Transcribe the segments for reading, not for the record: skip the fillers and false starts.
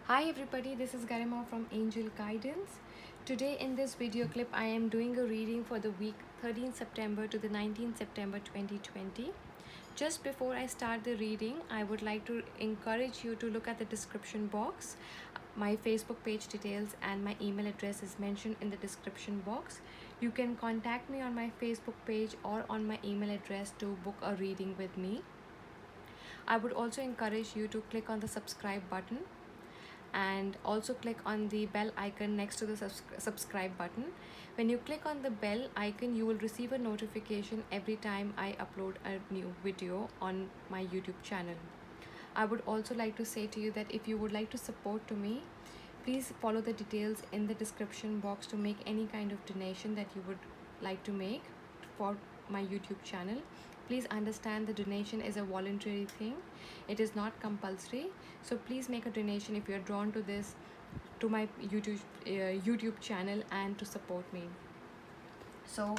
Hi everybody, this is Garima from Angel Guidance. Today in this video clip, I am doing a reading for the week 13th September to the 19th September 2020. Just before I start the reading, I would like to encourage you to look at the description box. My Facebook page details and my email address is mentioned in the description box. You can contact me on my Facebook page or on my email address to book a reading with me. I would also encourage you to click on the subscribe button and also click on the bell icon next to the subscribe button. When you click on the bell icon, you will receive a notification every time I upload a new video on my YouTube channel. I would also like to say to you that if you would like to support to me, please follow the details in the description box to make any kind of donation that you would like to make for my YouTube channel. Please understand the donation is a voluntary thing. It is not compulsory. So please make a donation if you're drawn to this, to my YouTube channel and to support me. So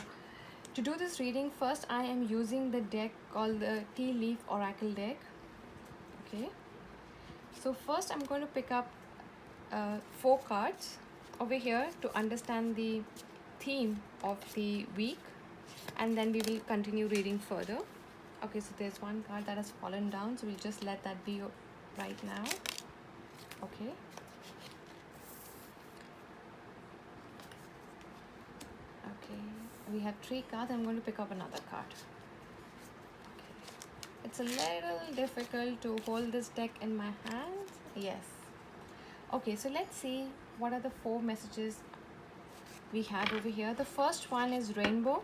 to do this reading, first I am using the deck called the Tea Leaf Oracle deck. Okay. So first I'm going to pick up 4 cards over here to understand the theme of the week, and then we will continue reading further. Okay, so there's one card that has fallen down, so we'll just let that be right now. Okay. Okay, we have 3 cards. I'm going to pick up another card. Okay. It's a little difficult to hold this deck in my hands. Yes. Okay, so let's see what are the 4 messages we have over here. The first one is rainbow.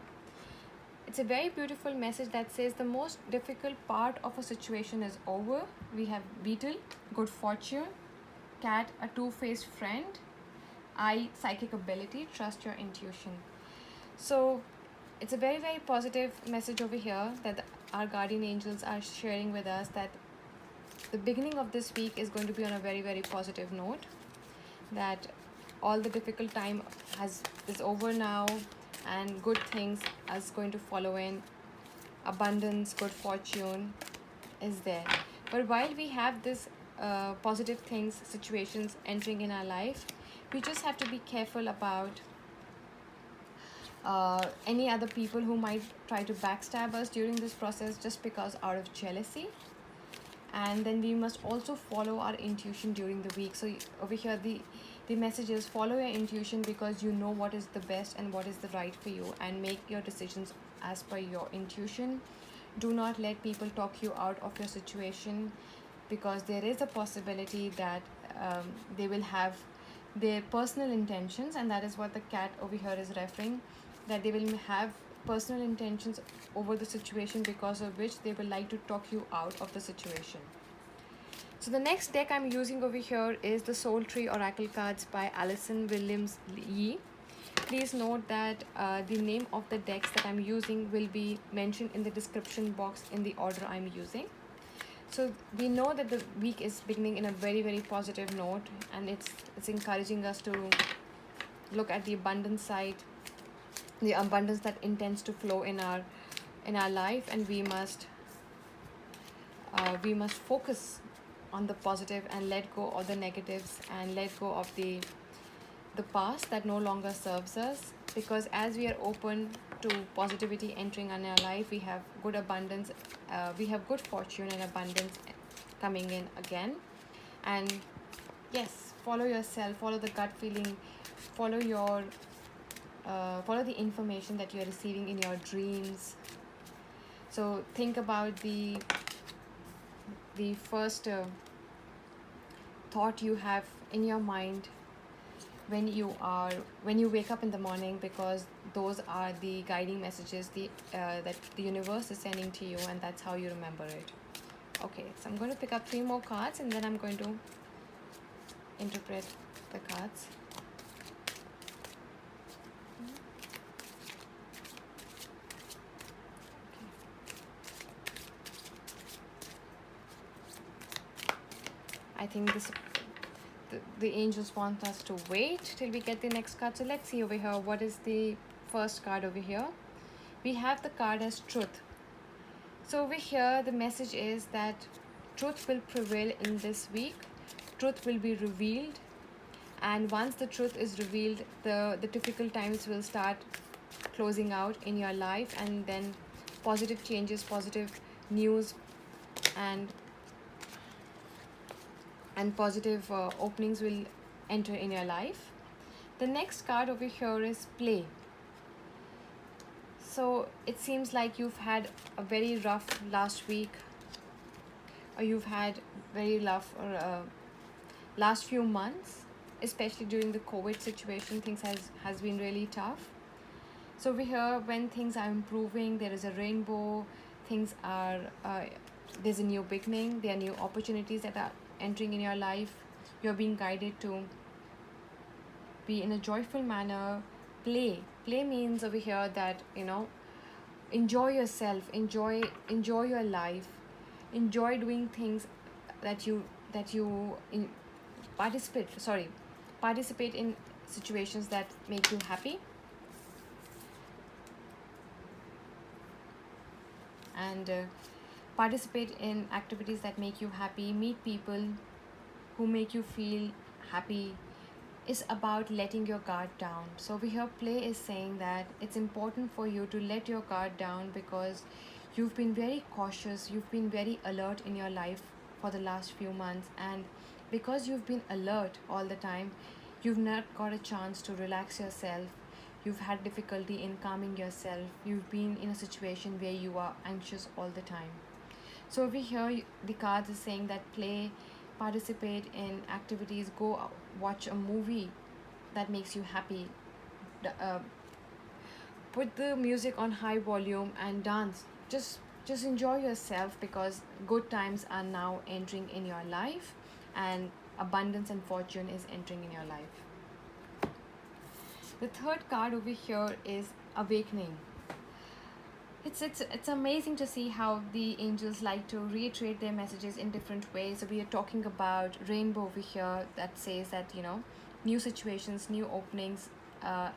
It's a very beautiful message that says the most difficult part of a situation is over. We have beetle, good fortune, cat, a two-faced friend, I, psychic ability, trust your intuition. So it's a very, very positive message over here that our guardian angels are sharing with us, that the beginning of this week is going to be on a very, very positive note, that all the difficult time is over now, and good things is going to follow in. Abundance, good fortune is there. But while we have this positive things, situations entering in our life, we just have to be careful about any other people who might try to backstab us during this process just because out of jealousy. And then we must also follow our intuition during the week. So over here the message is follow your intuition, because you know what is the best and what is the right for you, and make your decisions as per your intuition. Do not let people talk you out of your situation, because there is a possibility that they will have their personal intentions, and that is what the cat over here is referring, that they will have personal intentions over the situation, because of which they will like to talk you out of the situation. So the next deck I'm using over here is the Soul Tree Oracle cards by Alison Williams Yee. Please note that the name of the decks that I'm using will be mentioned in the description box in the order I'm using. So we know that the week is beginning in a very, very positive note, and it's encouraging us to look at the abundance side, the abundance that intends to flow in our life, and we must focus on the positive and let go of the negatives, and let go of the past that no longer serves us, because as we are open to positivity entering in our life, we have good abundance, we have good fortune and abundance coming in again. And yes, follow yourself, follow the gut feeling, follow your follow the information that you are receiving in your dreams. So think about the first thought you have in your mind when you wake up in the morning, because those are the guiding messages that the universe is sending to you, and that's how you remember it. Okay, so I'm going to pick up 3 more cards, and then I'm going to interpret the cards. I think the angels want us to wait till we get the next card. So let's see over here, what is the first card over here. We have the card as truth. So over here the message is that truth will prevail in this week. truth will be revealed, and once the truth is revealed, the difficult times will start closing out in your life, and then positive changes, positive news, and positive openings will enter in your life. The next card over here is play. So it seems like you've had a very rough last week, or you've had very rough last few months, especially during the COVID situation. Things has been really tough. So over here, when things are improving, there is a rainbow. Things are there's a new beginning. There are new opportunities that are entering in your life. You're being guided to be in a joyful manner. Play means over here that, enjoy yourself, enjoy your life, enjoy doing things that you participate in situations that make you happy, and participate in activities that make you happy, meet people who make you feel happy. Is about letting your guard down. So over here, play is saying that it's important for you to let your guard down, because you've been very cautious, you've been very alert in your life for the last few months, and because you've been alert all the time, you've not got a chance to relax yourself. You've had difficulty in calming yourself. You've been in a situation where you are anxious all the time. So over here, the cards is saying that play, participate in activities, go watch a movie that makes you happy, uh, put the music on high volume and dance. Just enjoy yourself, because good times are now entering in your life, and abundance and fortune is entering in your life. The third card over here is awakening. It's amazing to see how the angels like to reiterate their messages in different ways. So we are talking about rainbow over here, that says that, new situations, new openings are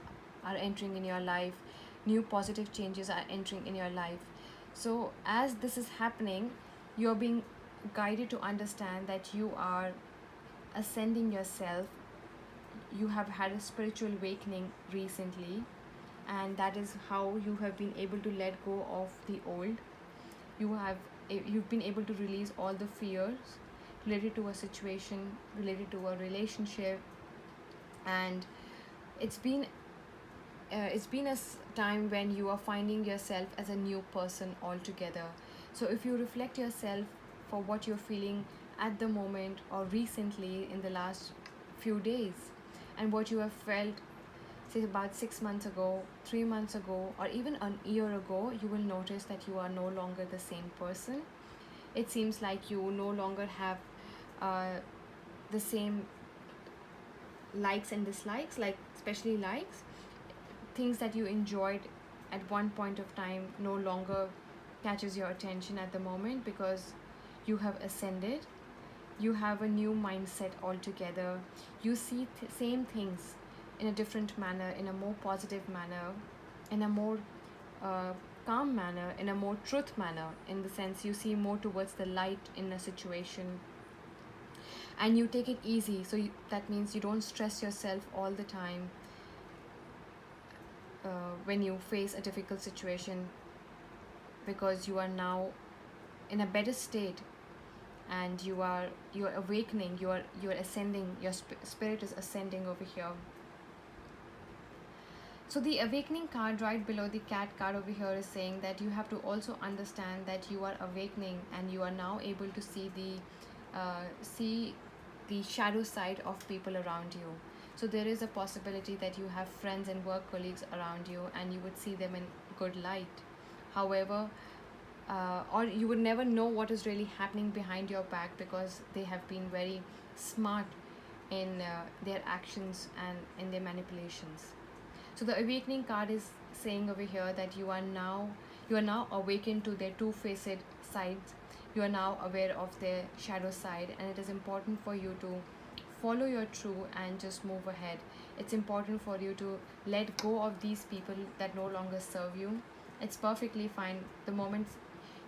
entering in your life, new positive changes are entering in your life. So as this is happening, you're being guided to understand that you are ascending yourself. You have had a spiritual awakening recently, and that is how you have been able to let go of the old. You've been able to release all the fears related to a situation, related to a relationship, and it's been time when you are finding yourself as a new person altogether. So if you reflect yourself for what you're feeling at the moment, or recently in the last few days, and what you have felt, say about 6 months ago, 3 months ago, or even a year ago, you will notice that you are no longer the same person. It seems like you no longer have the same likes and dislikes, like especially likes. Things that you enjoyed at one point of time no longer catches your attention at the moment, because you have ascended. You have a new mindset altogether. You see same things in a different manner, in a more positive manner, in a more calm manner, in a more truth manner, in the sense you see more towards the light in a situation, and you take it easy. So that means you don't stress yourself all the time when you face a difficult situation, because you are now in a better state, and you're awakening, you're ascending, your spirit is ascending over here. So the awakening card right below the cat card over here is saying that you have to also understand that you are awakening, and you are now able to see the shadow side of people around you. So there is a possibility that you have friends and work colleagues around you, and you would see them in good light. However, or you would never know what is really happening behind your back, because they have been very smart in their actions and in their manipulations. So the awakening card is saying over here that you are now awakened to their two-faced sides. You are now aware of their shadow side, and it is important for you to follow your true and just move ahead. It's important for you to let go of these people that no longer serve you. It's perfectly fine. The moment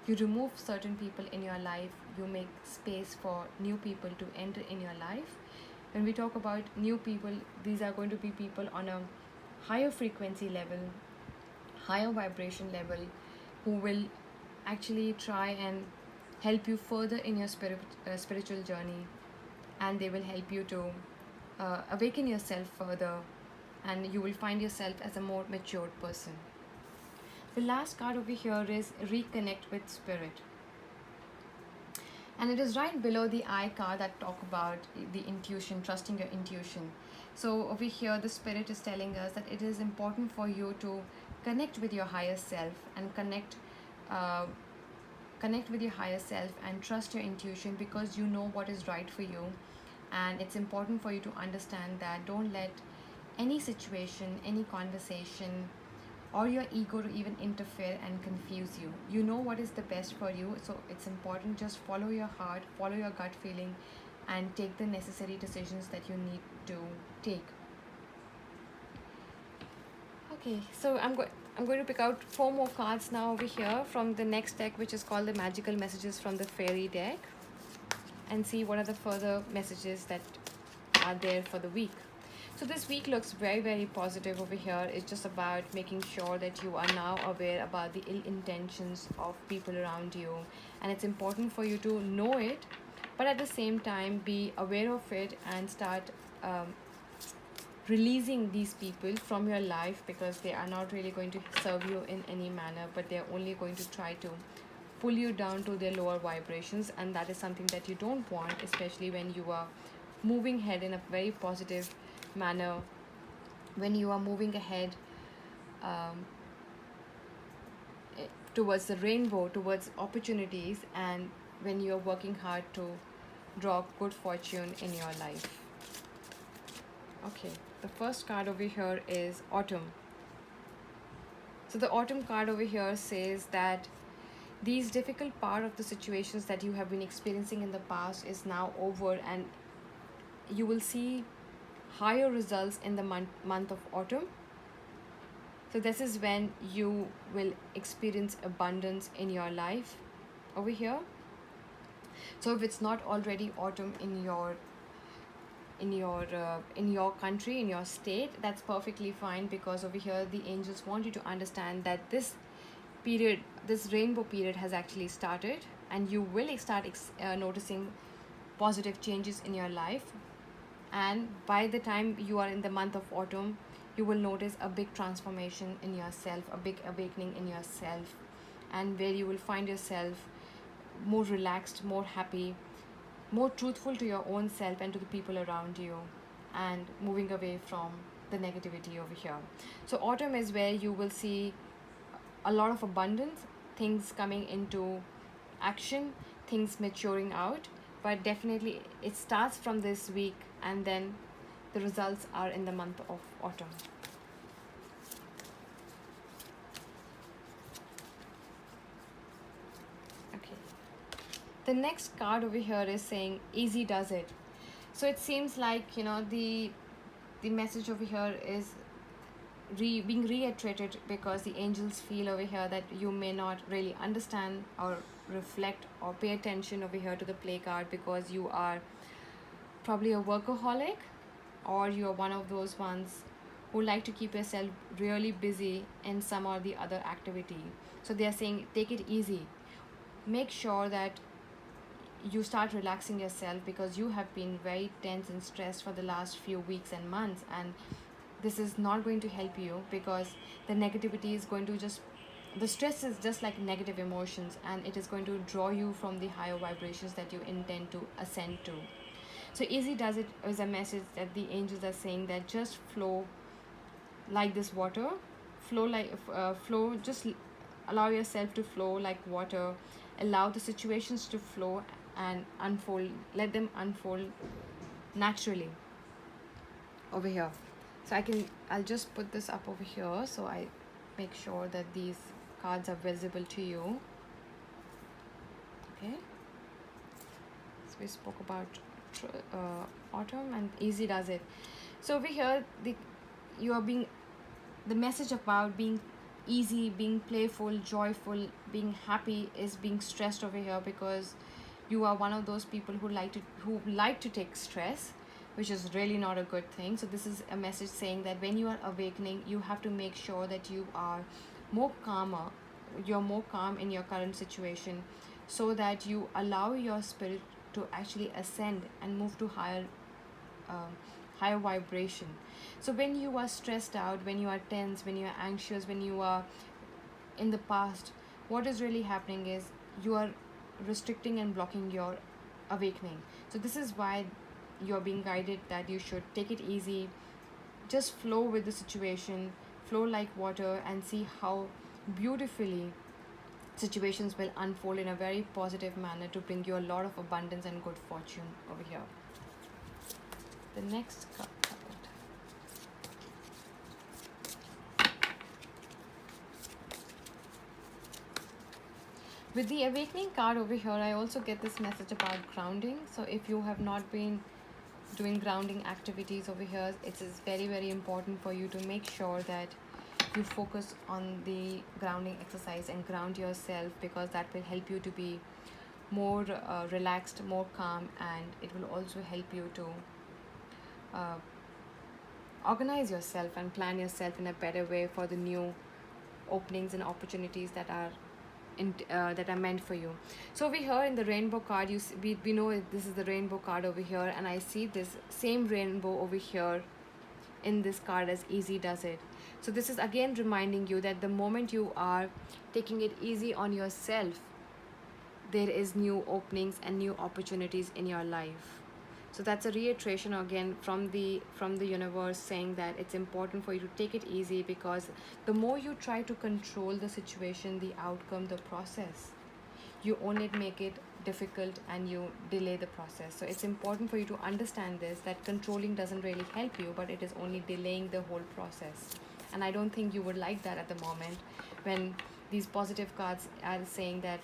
you remove certain people in your life, you make space for new people to enter in your life. When we talk about new people, these are going to be people on a higher frequency level, higher vibration level, who will actually try and help you further in your spiritual journey, and they will help you to awaken yourself further, and you will find yourself as a more matured person. The last card over here is reconnect with spirit, and it is right below the eye card that talk about the intuition, trusting your intuition. So over here the spirit is telling us that it is important for you to connect with your higher self and uh, connect with your higher self and trust your intuition, because you know what is right for you. And it's important for you to understand that don't let any situation, any conversation, or your ego to even interfere and confuse you. You know what is the best for you, so it's important, just follow your heart, follow your gut feeling, and take the necessary decisions that you need to take. Okay, so I'm going to pick out 4 more cards now over here from the next deck, which is called the Magical Messages from the Fairy deck, and see what are the further messages that are there for the week. So this week looks very, very positive over here. It's just about making sure that you are now aware about the ill intentions of people around you, and it's important for you to know it, but at the same time be aware of it and start releasing these people from your life, because they are not really going to serve you in any manner, but they're only going to try to pull you down to their lower vibrations, and that is something that you don't want, especially when you are moving ahead in a very positive manner, when you are moving ahead um, towards the rainbow, towards opportunities, and when you are working hard to draw good fortune in your life. Okay, the first card over here is Autumn. So the Autumn card over here says that these difficult part of the situations that you have been experiencing in the past is now over, and you will see higher results in the month of autumn. So this is when you will experience abundance in your life over here. So if it's not already autumn in your country, in your state, that's perfectly fine, because over here the angels want you to understand that this rainbow period has actually started, and you will start noticing positive changes in your life. And by the time you are in the month of autumn, you will notice a big transformation in yourself, a big awakening in yourself, and where you will find yourself more relaxed, more happy, more truthful to your own self and to the people around you, and moving away from the negativity over here. So autumn is where you will see a lot of abundance, things coming into action, things maturing out, but definitely it starts from this week, and then the results are in the month of autumn. Okay, the next card over here is saying easy does it. So it seems like the message over here is being reiterated, because the angels feel over here that you may not really understand or reflect or pay attention over here to the play card, because you are probably a workaholic, or you are one of those ones who like to keep yourself really busy in some or the other activity. So they are saying take it easy, make sure that you start relaxing yourself, because you have been very tense and stressed for the last few weeks and months, and this is not going to help you, because the negativity is going to the stress is just like negative emotions, and it is going to draw you from the higher vibrations that you intend to ascend to. So easy does it is a message that the angels are saying that just flow like this water, flow, just allow yourself to flow like water, allow the situations to flow and unfold, let them unfold naturally over here. So I'll just put this up over here, so I make sure that these cards are visible to you. Okay, so we spoke about autumn and easy does it. So over here the message about being easy, being playful, joyful, being happy is being stressed over here, because you are one of those people who like to take stress, which is really not a good thing. So this is a message saying that when you are awakening, you have to make sure that you are more calmer, you're more calm in your current situation, so that you allow your spirit to actually ascend and move to um, higher vibration. So when you are stressed out, when you are tense, when you are anxious, when you are in the past, what is really happening is you are restricting and blocking your awakening. So this is why you're being guided that you should take it easy, just flow with the situation, flow like water, and see how beautifully situations will unfold in a very positive manner to bring you a lot of abundance and good fortune over here. The next card. With the awakening card over here, I also get this message about grounding. So if you have not been doing grounding activities over here, it is very, very important for you to make sure that you focus on the grounding exercise and ground yourself, because that will help you to be more relaxed, more calm, and it will also help you to uh, organize yourself and plan yourself in a better way for the new openings and opportunities that are that are meant for you. So over here in the rainbow card, we know this is the rainbow card over here, and I see this same rainbow over here in this card as easy does it. So this is again reminding you that the moment you are taking it easy on yourself, there is new openings and new opportunities in your life. So that's a reiteration again from the universe, saying that it's important for you to take it easy, because the more you try to control the situation, the outcome, the process, you only make it difficult and you delay the process. So it's important for you to understand this, that controlling doesn't really help you, but it is only delaying the whole process. And I don't think you would like that at the moment, when these positive cards are saying that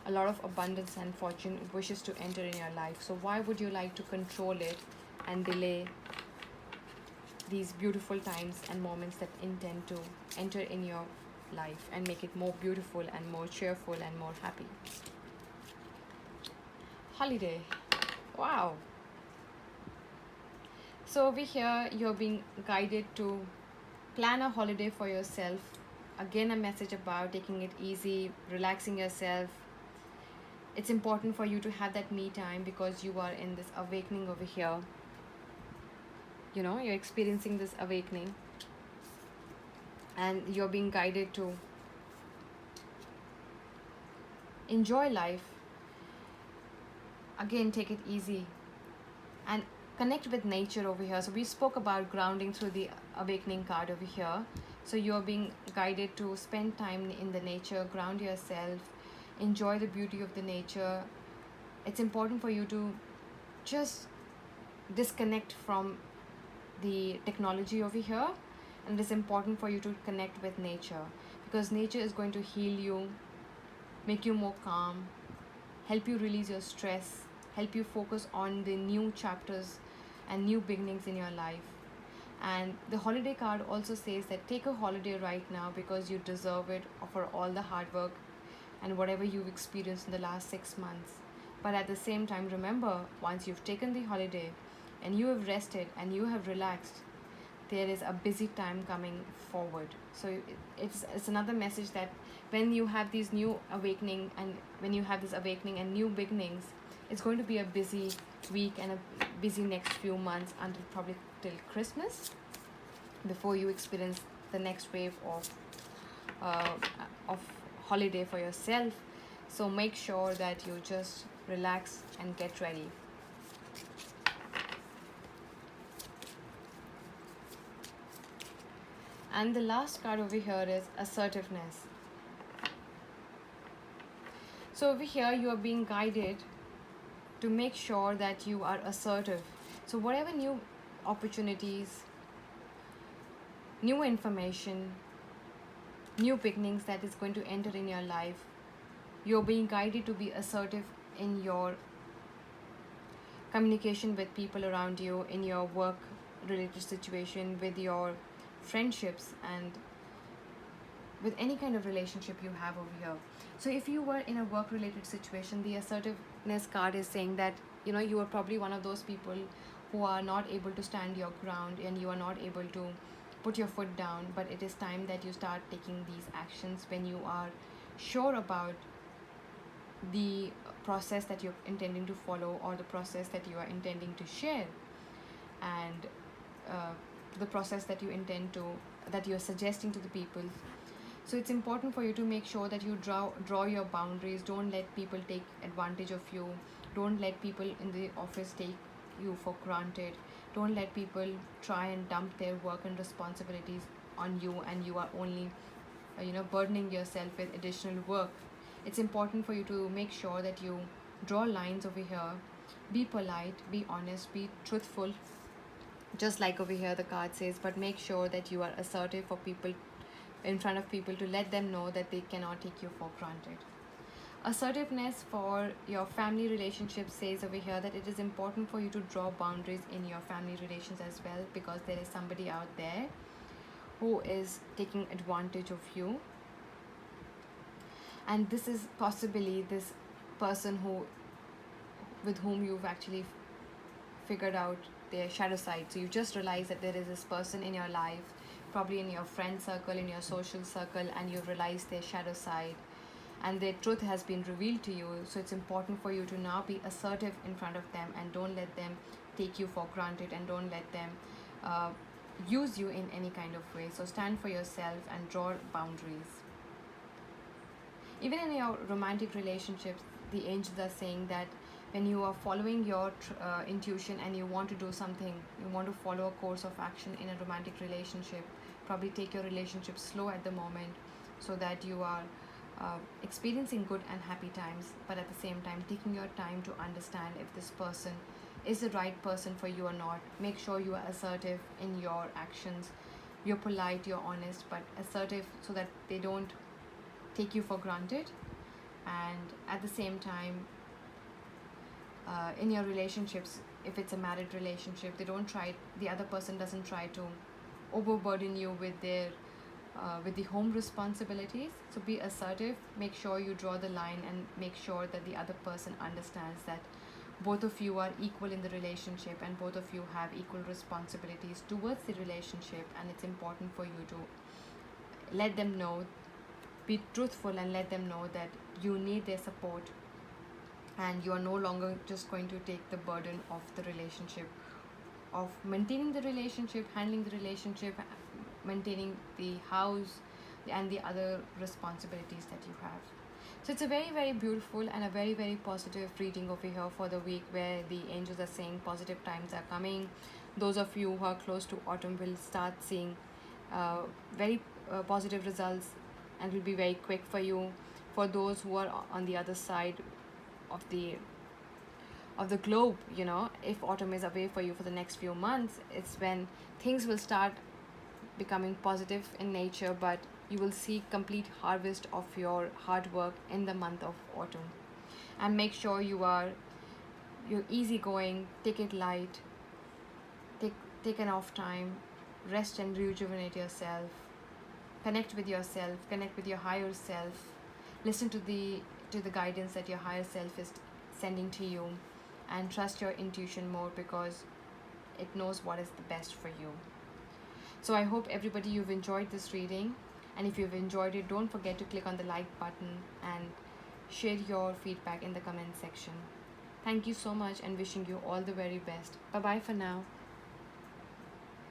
a lot of abundance and fortune wishes to enter in your life. So why would you like to control it and delay these beautiful times and moments that intend to enter in your life and make it more beautiful and more cheerful and more happy? Holiday. Wow. So over here, you're being guided to plan a holiday for yourself. Again, a message about taking it easy, relaxing yourself. It's important for you to have that me time, because you are in this awakening over here. You know, you're experiencing this awakening, and you're being guided to enjoy life. Again, take it easy and connect with nature over here. So we spoke about grounding through the awakening card over here. So you're being guided to spend time in the nature, ground yourself, enjoy the beauty of the nature. It's important for you to just disconnect from the technology over here, and it's important for you to connect with nature, because nature is going to heal you, make you more calm, help you release your stress, help you focus on the new chapters and new beginnings in your life. And the holiday card also says that take a holiday right now, because you deserve it for all the hard work and whatever you've experienced in the last 6 months. But at the same time, remember, once you've taken the holiday and you have rested and you have relaxed, there is a busy time coming forward. So it's another message that when you have these new awakening, and when you have this awakening and new beginnings, it's going to be a busy week and a busy next few months, until probably till Christmas, before you experience the next wave of holiday for yourself. So make sure that you just relax and get ready. And the last card over here is assertiveness. So over here, you are being guided to make sure that you are assertive. So whatever new opportunities, new information, new beginnings that is going to enter in your life, you're being guided to be assertive in your communication with people around you, in your work related situation, with your friendships, and with any kind of relationship you have over here. So if you were in a work related situation, the assertiveness card is saying that you are probably one of those people who are not able to stand your ground, and you are not able to put your foot down. But it is time that you start taking these actions when you are sure about the process that you're intending to follow, or the process that you are intending to share, and uh, the process that you intend to that you're suggesting to the people. So it's important for you to make sure that you draw your boundaries. Don't let people take advantage of you. Don't let people in the office take you for granted. Don't let people try and dump their work and responsibilities on you, and you are only burdening yourself with additional work. It's important for you to make sure that you draw lines over here. Be polite, be honest, be truthful, just like over here the card says, but make sure that you are assertive for people, in front of people, to let them know that they cannot take you for granted. Assertiveness for your family relationships says over here that it is important for you to draw boundaries in your family relations as well, because there is somebody out there who is taking advantage of you, and this is possibly this person with whom you've actually figured out their shadow side. So you just realize that there is this person in your life, probably in your friend circle, in your social circle, and you've realized their shadow side, and their truth has been revealed to you. So it's important for you to now be assertive in front of them, and don't let them take you for granted, and don't let them use you in any kind of way. So stand for yourself and draw boundaries. Even in your romantic relationships, the angels are saying that when you are following your intuition, and you want to do something, you want to follow a course of action in a romantic relationship, probably take your relationship slow at the moment, so that you are experiencing good and happy times, but at the same time taking your time to understand if this person is the right person for you or not. Make sure you are assertive in your actions. You're polite, you're honest, but assertive, so that they don't take you for granted. And at the same time, in your relationships, if it's a married relationship, the other person doesn't try to overburden you with the home responsibilities. So be assertive, make sure you draw the line, and make sure that the other person understands that both of you are equal in the relationship, and both of you have equal responsibilities towards the relationship. And it's important for you to let them know, be truthful, and let them know that you need their support, and you are no longer just going to take the burden of the relationship, of maintaining the relationship, handling the relationship, maintaining the house, and the other responsibilities that you have. So it's a very, very beautiful and a very, very positive reading over here for the week, where the angels are saying positive times are coming. Those of you who are close to autumn will start seeing very positive results, and will be very quick for you. For those who are on the other side of the globe, if autumn is away for you for the next few months, it's when things will start becoming positive in nature, but you will see complete harvest of your hard work in the month of autumn. And make sure you're easygoing, take it light, take an off time, rest and rejuvenate yourself, connect with yourself, connect with your higher self, listen to the guidance that your higher self is sending to you, and trust your intuition more, because it knows what is the best for you. So I hope everybody you've enjoyed this reading, and if you've enjoyed it, don't forget to click on the like button and share your feedback in the comment section. Thank you so much, and wishing you all the very best. Bye bye for now.